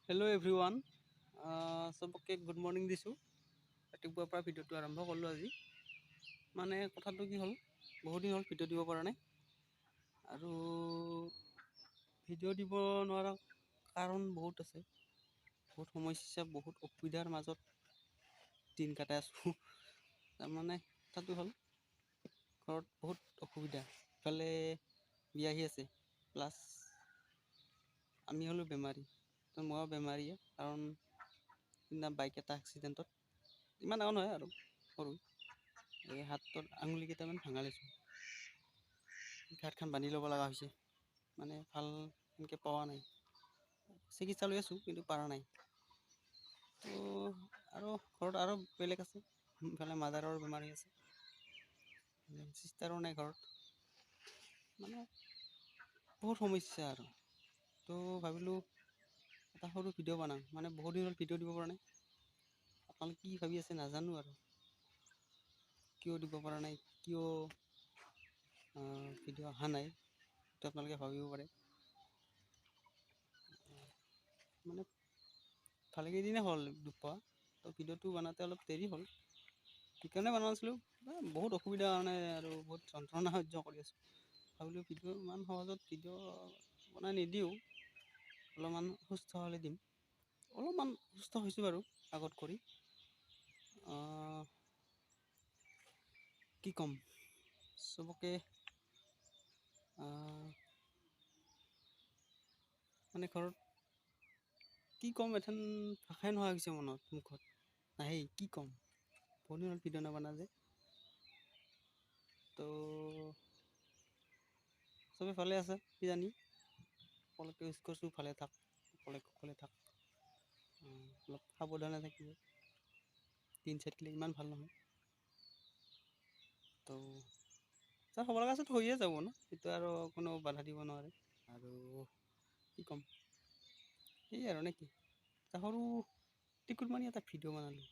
Hello' everyone, চবকে good morning দিছোঁ। ৰাতিপুৱাৰ পৰা ভিডিঅ'টো আৰম্ভ কৰিলোঁ আজি। মানে কথাটো কি হ'ল, বহুত দিন হ'ল ভিডিঅ' দিব পৰা নাই। আৰু ভিডিঅ' দিব নোৱাৰা কাৰণ বহুত আছে, বহুত সমস্যা, বহুত অসুবিধাৰ মাজত দিন কটাই আছোঁ। তাৰমানে কথাটো হ'ল, ঘৰত বহুত অসুবিধা। ইফালে বিয়া আহি আছে, প্লাছ আমি হ'লোঁ বেমাৰী। তো ময়ো বেমাৰীয়ে, কাৰণ সিদিনা বাইক এটা এক্সিডেণ্টত, ইমান ডাঙৰ নহয় আৰু সৰু, এই হাতৰ আঙুলি কেইটামান ভাঙা লৈছোঁ। হাতখন বান্ধি ল'ব লগা হৈছে, মানে ভাল এনেকৈ পোৱা নাই। চিকিৎসা লৈ আছোঁ, কিন্তু পৰা নাই। তো আৰু ঘৰত আৰু বেলেগ আছে, ইফালে মাদাৰৰ বেমাৰী আছে, চিষ্টাৰো নাই ঘৰত, মানে বহুত সমস্যা আৰু। তো ভাবিলোঁ এটা সৰু ভিডিঅ' বনাওঁ, মানে বহুত দিন হ'ল ভিডিঅ' দিব পৰা নাই। আপোনালোকে কি ভাবি আছে নাজানো আৰু, কিয় দিব পৰা নাই, কিয় ভিডিঅ' অহা নাই, সেইটো আপোনালোকে ভাবিব পাৰে। মানে ভালেকেইদিনেই হ'ল দুখ পোৱা, তো ভিডিঅ'টো বনাওঁতে অলপ দেৰি হ'ল। সেইকাৰণে বনোৱা নাছিলোঁ, বহুত অসুবিধাৰ কাৰণে আৰু বহুত যন্ত্ৰণা সহ্য কৰি আছোঁ। ভাবিলোঁ ভিডিঅ' ইমান সহজত ভিডিঅ' বনাই নিদিওঁ, অলপমান সুস্থ হ'লে দিম। অলপমান সুস্থ হৈছোঁ বাৰু আগত কৰি। কি ক'ম, চবকে মানে ঘৰত কি ক'ম, এখন ভাষাই নোহোৱা হৈছে মুখত নাহেই, কি ক'ম। বহুত দিন হ'ল ভিডিঅ' নবনা যে। তো চবে ভালে আছে কিজানি, সকলোকে উইছ কৰিছোঁ, ভালে থাক, সকলোৱে কুশলে থাক। অলপ সাৱধানে থাকিব, দিন থাকিলে ইমান ভাল নহয়। তো যাৰ হ'ব লগা আছে হৈয়ে যাব ন, সেইটো আৰু কোনো বাধা দিব নোৱাৰে। আৰু কি ক'ম, সেয়ে আৰু নেকি, এটা সৰু টিকুট মাৰি এটা ভিডিঅ' বনালোঁ।